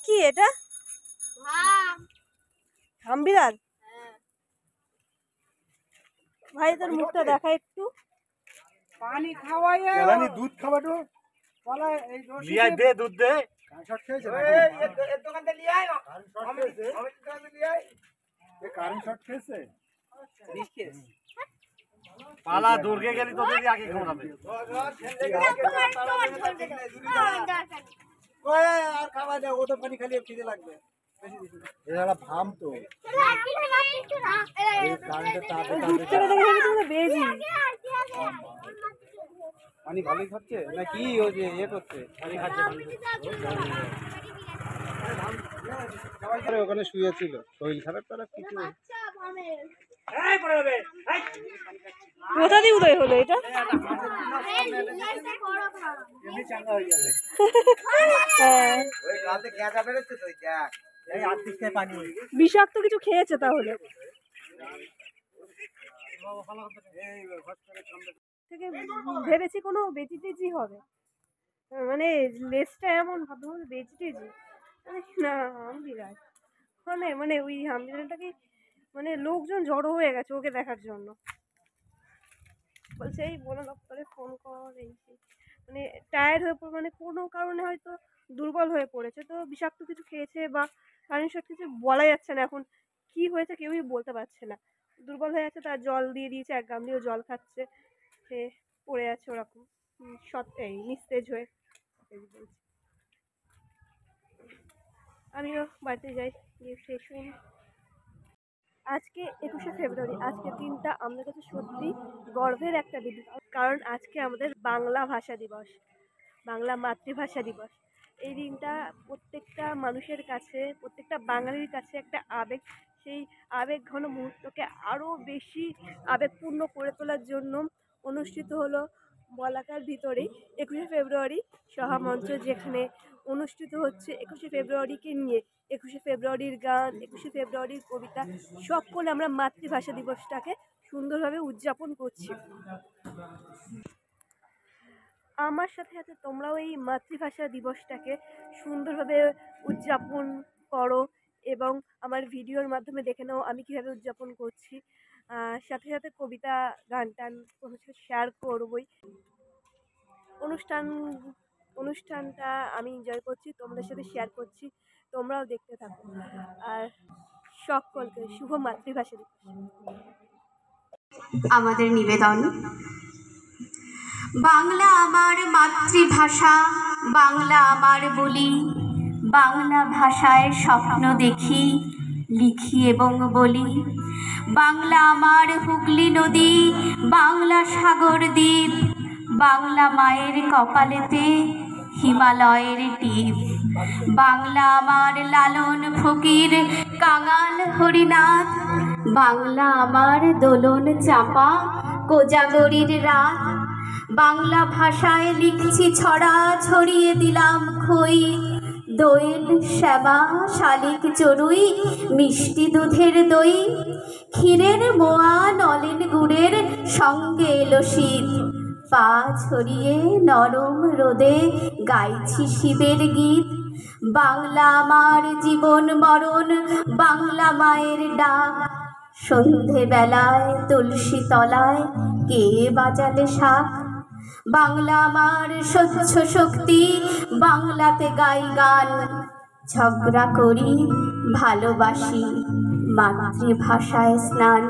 কি এটা? হামবিড়াল? ভাই তোর মুখটা দেখা একটু। পানি খাওয়াইয়ে দুধ খাওয়াটো বলা এই লিয়া দে দুধ দে। কারেন্ট খেয়েছে এর দোকান থেকে লিয়ে আয় না। আমি দোকান থেকে লিয়ে আয়। এ কারেন্ট শর্ট খেয়েছে। নিশ্চয় পালা দুর্গে গেলি তোদের আগে খাওয়াবে। কই আর খাওয়া দাও ও তো পানি খালি খিদে লাগবে। এরা ভাম তো এই কারেন্টের তাপে বেজি পানি ভালোই খাচ্ছে না কি ও যে ইয়ে করছে পানি খাচ্ছে সবাই ওখানে শুয়েছিল শরীর খারাপ করা কিছু কোথা দিয়ে উদয় হলো এটা? বিষাক্ত কিছু খেয়েছে তাহলে। থেকে ভেবেছি কোনো বেজি টেজি হবে, মানে লেজটা এমন ভাবতে হবে বেজি টেজি না। হামবিড়াল মানে ওই হামবিড়ালটাকে মানে লোকজন জড়ো হয়ে গেছে ওকে দেখার জন্য। বলছে এই বন দপ্তরে ফোন কর, এই মানে টায়ার্ড হয়ে পড়ে, মানে কোনো কারণে হয়তো দুর্বল হয়ে পড়েছে, তো বিষাক্ত কিছু খেয়েছে বা কারেন্ট শর্ট কিছু বলা যাচ্ছে না, এখন কি হয়েছে কেউই বলতে পারছে না। দুর্বল হয়ে আছে, তার জল দিয়ে দিয়েছে, এক গামলিও জল খাচ্ছে, সে পড়ে আছে ওরকম এই নিস্তেজ হয়ে। আমিও বাড়িতে যাই, গিয়ে শেষ হইনি। আজকে 21শে ফেব্রুয়ারি, আজকের দিনটা আমাদের কাছে সত্যি গর্বের একটা দিন, কারণ আজকে আমাদের বাংলা ভাষা দিবস, বাংলা মাতৃভাষা দিবস। এই দিনটা প্রত্যেকটা মানুষের কাছে, প্রত্যেকটা বাঙালির কাছে একটা আবেগ। সেই আবেগ ঘন মুহূর্তকে আরও বেশি আবেগপূর্ণ করে তোলার জন্য অনুষ্ঠিত হলো বলাকার ভিতরেই 21শে ফেব্রুয়ারি সভামঞ্চ, যেখানে অনুষ্ঠিত হচ্ছে 21শে ফেব্রুয়ারিকে নিয়ে 21শে ফেব্রুয়ারির গান, 21শে ফেব্রুয়ারির কবিতা, সকলে আমরা মাতৃভাষা দিবসটাকে সুন্দরভাবে উদযাপন করছি। আমার সাথে সাথে তোমরাও এই মাতৃভাষা দিবসটাকে সুন্দরভাবে উদযাপন করো এবং আমার ভিডিওর মাধ্যমে দেখে নাও আমি কীভাবে উদযাপন করছি। সাথে সাথে কবিতা, গান টান শেয়ার করবই। অনুষ্ঠানটা আমি এনজয় করছি, তোমাদের সাথে শেয়ার করছি, তোমরাও দেখতে থাকো। আর সকলকে শুভ মাতৃভাষা দিবস। আমাদের নিবেদন, বাংলা আমার মাতৃভাষা, বাংলা আমার বলি, বাংলা ভাষায় স্বপ্ন দেখি, লিখি এবং বলি। বাংলা আমার হুগলি নদী, বাংলা সাগর দ্বীপ, বাংলা মায়ের কপালেতে হিমালয়ের টিপ। বাংলা আমার লালন ফকির, কাঙাল হরিনাথ, বাংলা আমার দোলন চাপা, কোজাগরীর রাত। বাংলা ভাষায় লিখছি ছড়া, ছড়িয়ে দিলাম খই, দোয়েল শ্যামা শালিক চড়ুই, মিষ্টি দুধের দই, ক্ষীরের মোয়া নলেন গুড়ের সঙ্গে এলো শীত। পা ছড়িয়ে নরম রোদে গাইছি শিবের গীত। বাংলা আমার জীবন মরণ, বাংলা মায়ের ডাক, সন্ধেবেলায় তুলসী তলায় কে বাজালে শাক। বাংলা আমার স্বচ্ছ শক্তি, বাংলাতে গাই গান, ঝগড়া করি ভালোবাসি মাতৃভাষায় স্নান।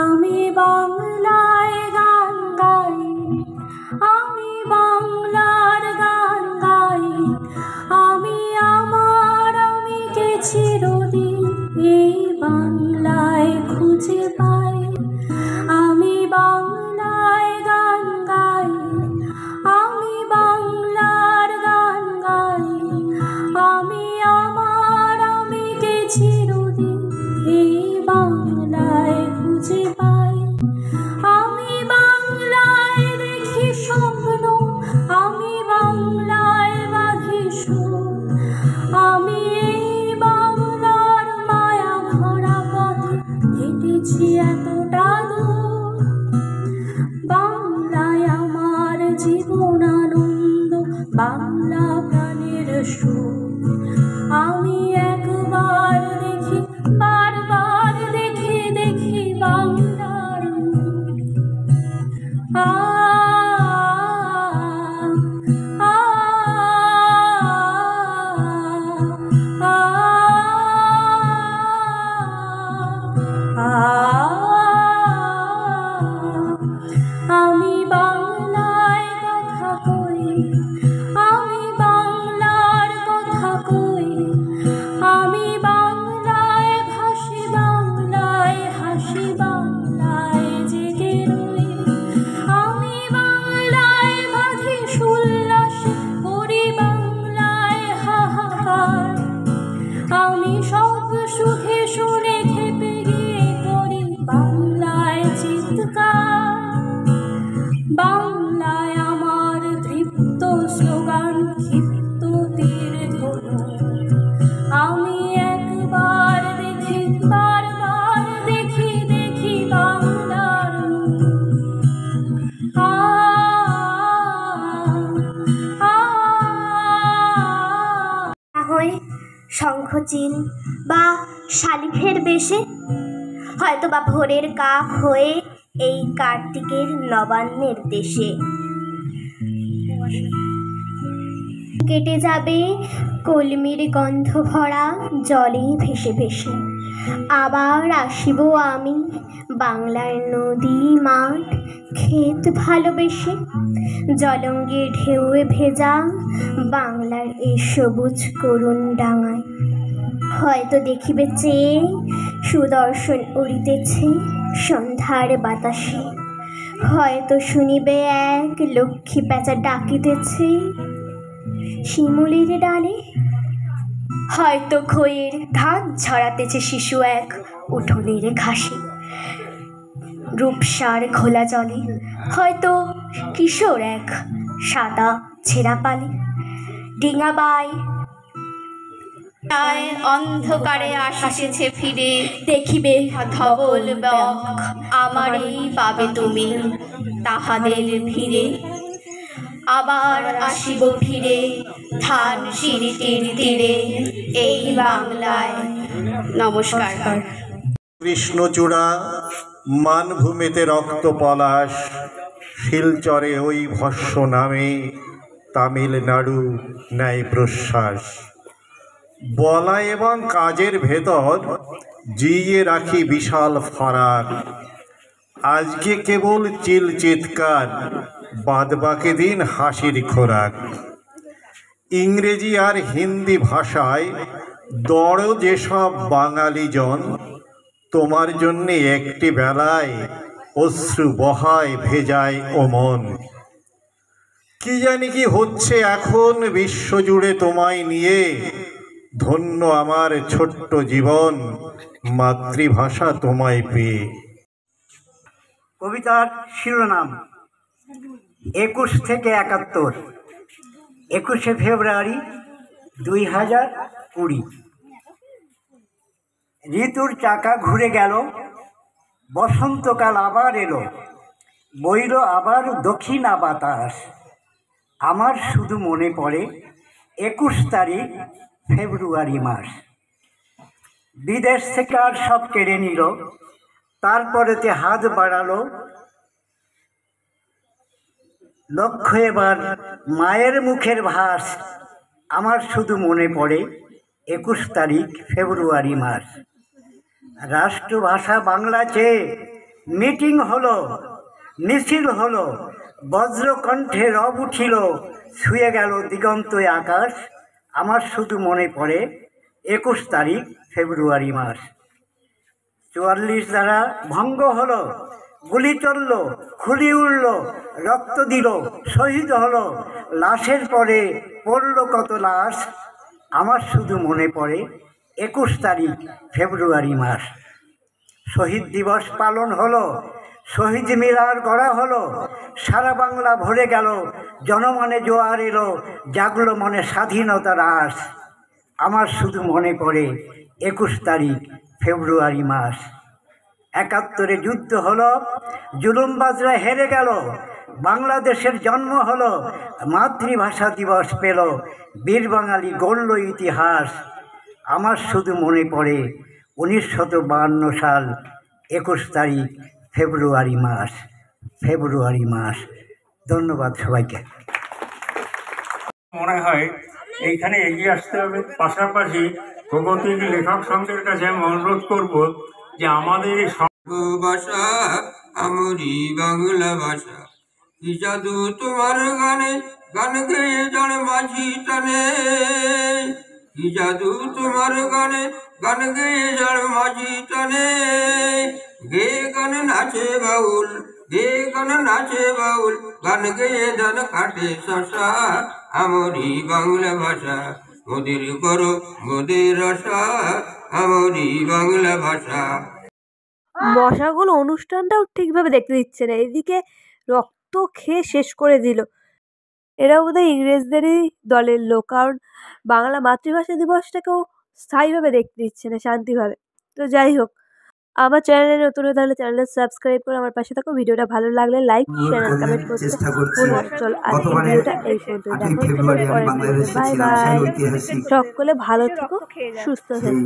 আমি বাংলায় গান গাই, আমি বাংলার গান গাই, আমি আমার আমিকে চিরদিন এই বাংলায় খুঁজে পাই। আমি বাংলায় গান গাই, আমি বাংলার গান গাই, আমি আমার আমিকে চিরদিন এই বাংলায় খুঁজে পাই। আমি বাংলায় দেখি স্বপ্ন, আমি বাংলায় বাঁধি সুর, আমি এই বাংলার মায়া ভরা পথে হেঁটেছি। চিৎকার। বাংলায় আমার তৃপ্ত স্লোগান, ক্ষিপ্ত তীর ধনু। আমি একবার দেখি, বারবার দেখি, দেখি বাংলার আ আ হয়ে শঙ্খচিল বা শালিখের বেশে, হয়তো বা ভোরের কাক হয়ে এই কার্তিকের নবান্নের দেশে। কেটে যাবে কলমির গন্ধ ভরা জলে ভেসে ভেসে, আবার আসিব আমি বাংলার নদী মাঠ ক্ষেত ভালোবেসে। জলঙ্গির ঢেউয়ে ভেজা বাংলার এই সবুজ করুণ ডাঙায়, হয়তো দেখিবে চেয়ে সুদর্শন উড়িতেছে সন্ধ্যার বাতাসে। হয়তো শুনিবে এক লক্ষ্মী প্যাঁচা ডাকিতেছে শিমুলের ডালে। হয়তো খইয়ের ধান ছড়াতেছে শিশু এক উঠোনের ঘাসে রূপসার খোলা জলে। হয়তো কিশোর এক সাদা ছেঁড়া পালে ডিঙাবাই অন্ধকারে আসিতেছে ফিরে, দেখিবে ধবল বক আমারই পাবে তুমি তাহাদের ভিড়ে। আবার আসিব ফিরে ধান সিঁড়িটির তীরে এই বাংলায়। নমস্কার। কৃষ্ণচূড়া মানভূমিতে রক্ত পলাশ, শিলচরে ওই ভস্য নামে তামিলনাড়ু ন্যায় প্রশ্বাস। বলা এবং কাজের ভেতর জিইয়ে রাখি বিশাল ফারাক। আজকে কেবল চিল চিৎকার, বাদবাকি দিন হাসির খোরাক। ইংরেজি আর হিন্দি ভাষায় দড় যেসব বাঙালিজন, তোমার জন্যে একটি বেলায় অশ্রু বহায় ভেজায় ও মন। কি জানি কি হচ্ছে এখন বিশ্বজুড়ে তোমায় নিয়ে, ধন্য আমার ছোট্ট জীবন মাতৃভাষা তোমায় পেয়ে। কবিতার শিরোনাম 21 থেকে 71, 21শে ফেব্রুয়ারি 2020। ঋতুর চাকা ঘুরে গেল, বসন্তকাল আবার এলো, বইল আবার দক্ষিণা বাতাস। আমার শুধু মনে পড়ে 21 তারিখ ফেব্রুয়ারি মাস। বিদেশ থেকে আর সব কেড়ে নিল, তারপরেতে হাত বাড়ালো লক্ষ্য এবার মায়ের মুখের ভাস। আমার শুধু মনে পড়ে 21 তারিখ ফেব্রুয়ারি মাস। রাষ্ট্রভাষা বাংলা চেয়ে মিটিং হলো, মিছিল হলো, বজ্রকণ্ঠে রব উঠিল, ছুঁয়ে গেল দিগন্তই আকাশ। আমার শুধু মনে পড়ে 21 তারিখ ফেব্রুয়ারি মাস। 44 দ্বারা ভঙ্গ হলো, গুলি চলল, খুলি উড়ল, রক্ত দিল, শহীদ হলো, লাশের পরে পড়ল কত লাশ। আমার শুধু মনে পড়ে 21 তারিখ ফেব্রুয়ারি মাস। শহীদ দিবস পালন হলো, শহীদ মিনার গড়া হলো, সারা বাংলা ভরে গেল, জনমনে জোয়ার এলো, জাগলো মনে স্বাধীনতার আশ। আমার শুধু মনে পড়ে 21 তারিখ ফেব্রুয়ারি মাস। 71-এ যুদ্ধ হলো, জুলুমবাজরা হেরে গেল, বাংলাদেশের জন্ম হলো, মাতৃভাষা দিবস পেল, বীর বাঙালি গড়ল ইতিহাস। আমার শুধু মনে পড়ে 1952 সাল 21 তারিখ ফেব্রুয়ারি মাস। ফেব্রুয়ারি মাস। ধন্যবাদ সবাইকে। মনে হয় এইখানে এগিয়ে আসতে হবে। পাশাপাশি প্রগতির লেখক সংঘের কাছে আমি অনুরোধ করব যে আমাদের ভাষা আমারই বাংলা ভাষা, কি জাদু তোমার গানে, গান গেয়ে জড় মাঝি টানে। কি জাদু তোমার গানে, গান গেয়ে জড় মাঝি টানে। গে গান নাচে বাউল, গে গান নাচে বাউল, গান গেয়ে ধান কাটে শশা। আমারই বাংলা ভাষা, মোদের করো মোদের আশা, আমারই বাংলা ভাষা। মশাগুলো অনুষ্ঠানটাও ঠিকভাবে দেখতে দিচ্ছে না, এদিকে রক্ত খেয়ে শেষ করে দিল। এরা বোধহয় ইংরেজদেরই দলের লোক, কারণ বাংলা মাতৃভাষা দিবসটাকেও স্থায়ীভাবে দেখতে দিচ্ছে না, শান্তিভাবে। তো যাই হোক, আমার চ্যানেলে নতুন হয়ে তাহলে চ্যানেলে সাবস্ক্রাইব করে আমার পাশে থাকো। ভিডিওটা ভালো লাগলে লাইক শেয়ার আর কমেন্ট করতে ভুলো না। চল আজকের ভিডিওটা এই পর্যন্ত, দেখা হচ্ছে পরের ভিডিওতে। Bye bye. সকলে ভালো থেকো, সুস্থ থেকো।